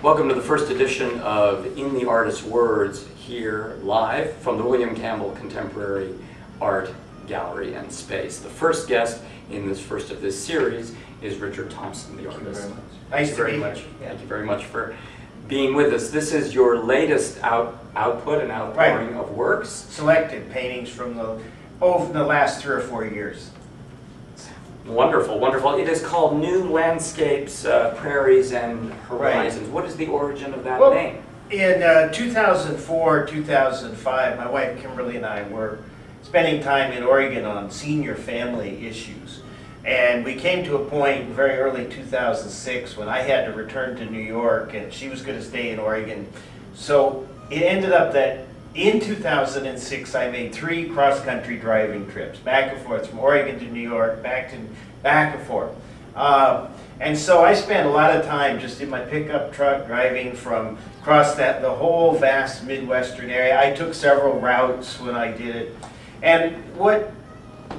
Welcome to the first edition of In the Artist's Words, here live from the William Campbell Contemporary Art Gallery and Space. The first guest in this first of this series is Richard Thompson, the artist. Nice to be here. Thank you very much for being with us. This is your latest output and outpouring of works. Selected paintings from the last 3 or 4 years. Wonderful, wonderful. It is called New Landscapes, Prairies and Horizons. Right. What is the origin of that name? In 2004, 2005, my wife Kimberly and I were spending time in Oregon on senior family issues. And we came to a point very early 2006 when I had to return to New York and she was going to stay in Oregon. So it ended up that in 2006, I made 3 cross-country driving trips, back and forth from Oregon to New York, back and forth. And so I spent a lot of time just in my pickup truck driving from across the whole vast Midwestern area. I took several routes when I did it. And what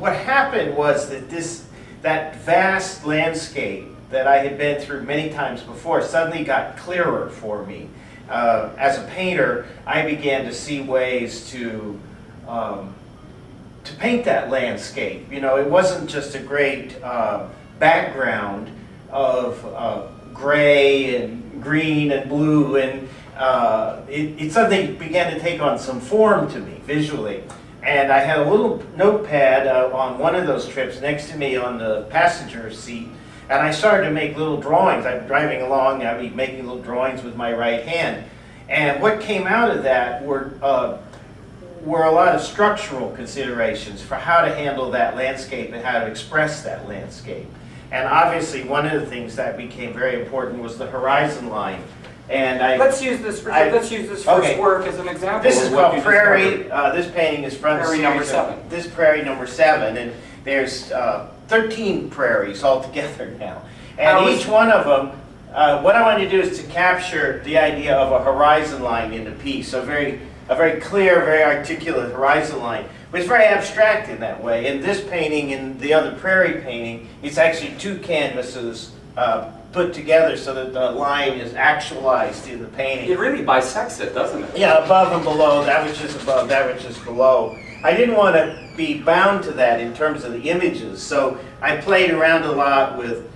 happened was that vast landscape that I had been through many times before suddenly got clearer for me. As a painter, I began to see ways to paint that landscape. You know, it wasn't just a great background of gray and green and blue, and it suddenly began to take on some form to me visually. And I had a little notepad on one of those trips next to me on the passenger seat. And I started to make little drawings. I'm driving along, I'd be making little drawings with my right hand. And what came out of that were a lot of structural considerations for how to handle that landscape and how to express that landscape. And obviously one of the things that became very important was the horizon line. And let's use this first work as an example. This is called Prairie. This painting is from Prairie number 7. This Prairie number 7, and there's 13 prairies altogether now. And each one of them, what I wanted to do is to capture the idea of a horizon line in the piece, a very clear, very articulate horizon line. But it's very abstract in that way. In this painting and the other prairie painting, it's actually 2 canvases put together so that the line is actualized in the painting. It really bisects it, doesn't it? Yeah, above and below, that which is above, that which is below. I didn't want to be bound to that in terms of the images, so I played around a lot with,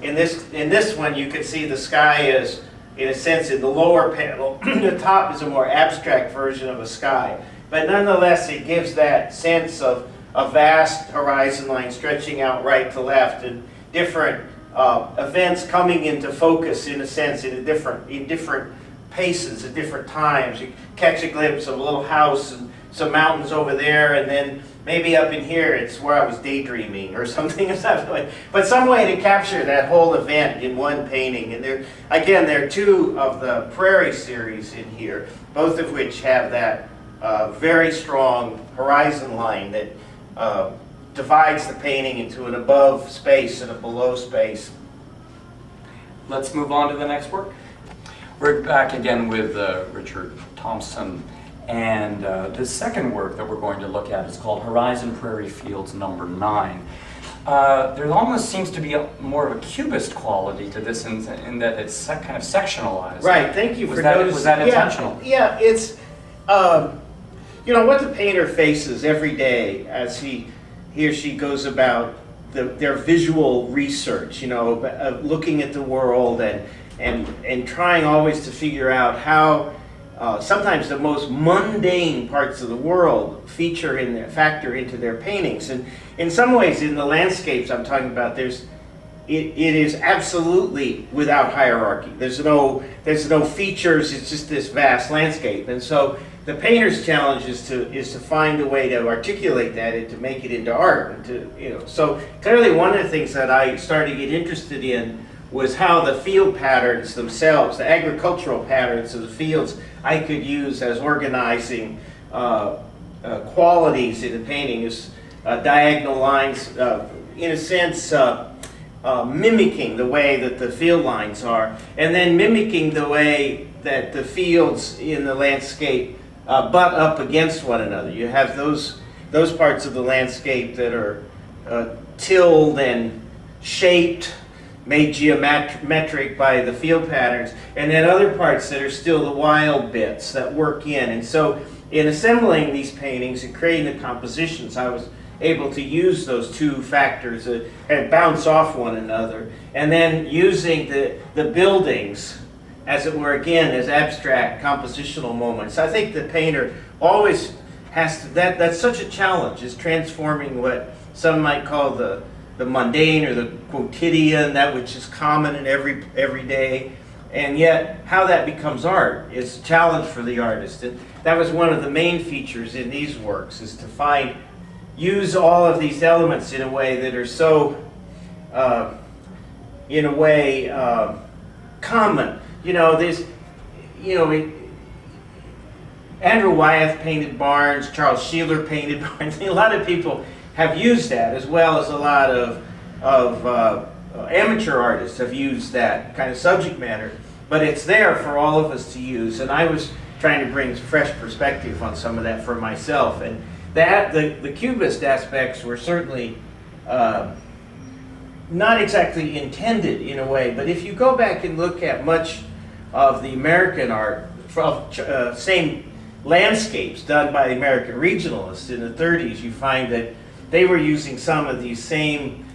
in this one you could see the sky is, in a sense, in the lower panel. The top is a more abstract version of a sky, but nonetheless it gives that sense of a vast horizon line stretching out right to left and different events coming into focus, in a sense, in different paces at different times. You catch a glimpse of a little house and some mountains over there, and then maybe up in here it's where I was daydreaming or something of that way. But some way to capture that whole event in one painting. And there are 2 of the Prairie series in here, both of which have that very strong horizon line that divides the painting into an above space and a below space. Let's move on to the next work. We're back again with Richard Thompson, and the second work that we're going to look at is called Horizon Prairie Fields number 9. There almost seems to be more of a cubist quality to this in that it's kind of sectionalized. Right, thank you for noticing. Was that intentional? Yeah, it's, you know, what the painter faces every day as he or she goes about their visual research, you know, looking at the world and trying always to figure out how sometimes the most mundane parts of the world factor into their paintings. And in some ways, in the landscapes I'm talking about, it is absolutely without hierarchy. There's no features. It's just this vast landscape. And so the painter's challenge is to find a way to articulate that and to make it into art. And so clearly one of the things that I started to get interested in was how the field patterns themselves, the agricultural patterns of the fields, I could use as organizing qualities in the painting, as diagonal lines, in a sense mimicking the way that the field lines are, and then mimicking the way that the fields in the landscape butt up against one another. You have those parts of the landscape that are tilled and shaped made geometric by the field patterns, and then other parts that are still the wild bits that work in. And so in assembling these paintings and creating the compositions, I was able to use those two factors and bounce off one another, and then using the buildings, as it were, again, as abstract compositional moments. I think the painter always has to, that's such a challenge, is transforming what some might call the mundane or the quotidian, that which is common in every day, and yet how that becomes art is a challenge for the artist. And that was one of the main features in these works, is to use all of these elements in a way that are so, in a way, common. You know, Andrew Wyeth painted barns, Charles Sheeler painted barns. A lot of people have used that, as well as a lot of amateur artists have used that kind of subject matter. But it's there for all of us to use, and I was trying to bring fresh perspective on some of that for myself. And that the Cubist aspects were certainly not exactly intended in a way, but if you go back and look at much of the American art, same landscapes done by the American regionalists in the 30s, you find that they were using some of these same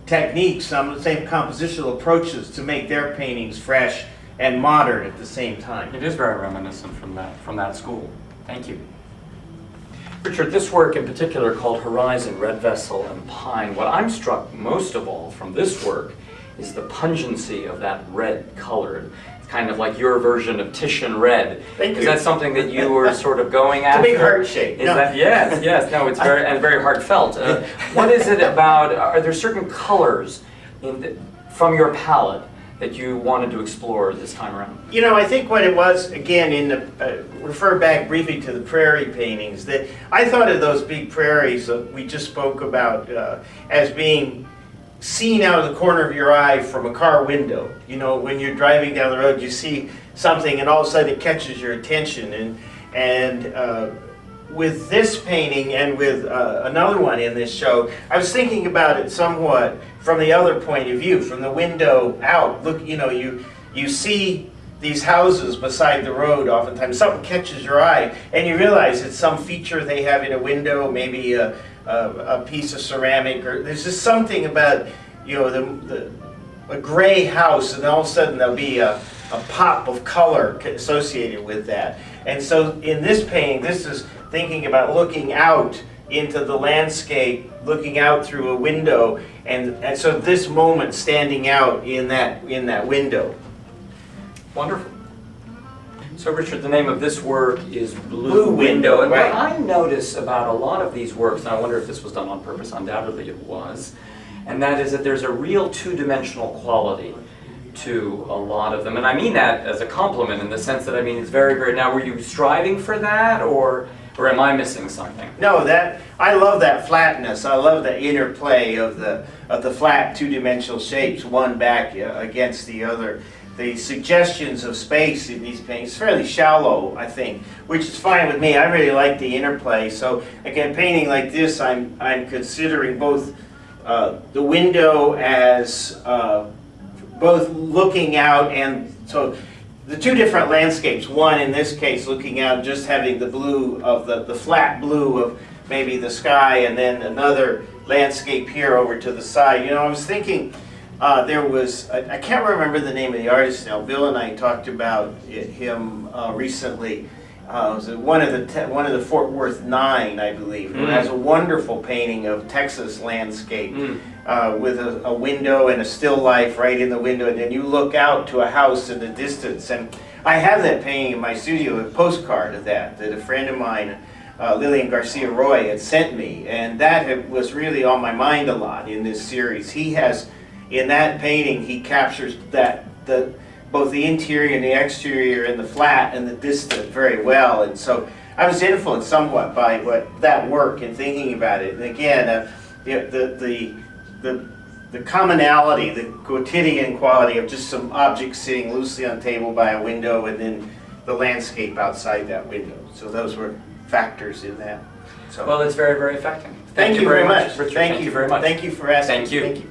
techniques, some of the same compositional approaches to make their paintings fresh and modern at the same time. It is very reminiscent from that school. Thank you. Richard, this work in particular called Horizon, Red Vessel, and Pine, what I'm struck most of all from this work is the pungency of that red color. It's kind of like your version of Titian red. Thank you. Is that something that you were sort of going after? It's a big heart shape. Is that, yes, no, it's very heartfelt. What is it about, are there certain colors from your palette that you wanted to explore this time around? You know, I think what it was, again, refer back briefly to the prairie paintings, that I thought of those big prairies that we just spoke about as being seen out of the corner of your eye from a car window. You know, when you're driving down the road, you see something and all of a sudden it catches your attention. And with this painting and with another one in this show, I was thinking about it somewhat from the other point of view, from the window out. Look, you know, you see these houses beside the road oftentimes, something catches your eye, and you realize it's some feature they have in a window, maybe a piece of ceramic, or there's just something about, you know, a gray house, and all of a sudden there'll be a pop of color associated with that. And so in this painting, this is thinking about looking out into the landscape, looking out through a window, and so this moment standing out in that window. Wonderful. So Richard, the name of this work is Blue Window. And right. what I notice about a lot of these works, and I wonder if this was done on purpose, undoubtedly it was, and that is that there's a real two-dimensional quality to a lot of them. And I mean that as a compliment in the sense that, I mean, it's very, now were you striving for that, or am I missing something? No, I love that flatness. I love the interplay of the flat two-dimensional shapes, one back against the other. The suggestions of space in these paintings, fairly shallow, I think, which is fine with me. I really like the interplay. So again, painting like this, I'm considering both the window as both looking out, and so the two different landscapes. One, in this case, looking out, just having the blue of the flat blue of maybe the sky, and then another landscape here over to the side. You know, I was thinking there was, I can't remember the name of the artist now. Bill and I talked about him recently. It was one of the Fort Worth 9, I believe, who has a wonderful painting of Texas landscape with a window and a still life right in the window, and then you look out to a house in the distance. And I have that painting in my studio, a postcard of that a friend of mine, Lillian Garcia Roy, had sent me, and that was really on my mind a lot in this series. He has, in that painting, he captures both the interior and the exterior and the flat and the distant very well. And so I was influenced somewhat by that work and thinking about it. And again, the commonality, the quotidian quality of just some objects sitting loosely on a table by a window, and then the landscape outside that window. So those were factors in that. So, well, it's very, very affecting. Thank you very much. Richard. Thank you very much. Thank you for asking. Thank you. Thank you.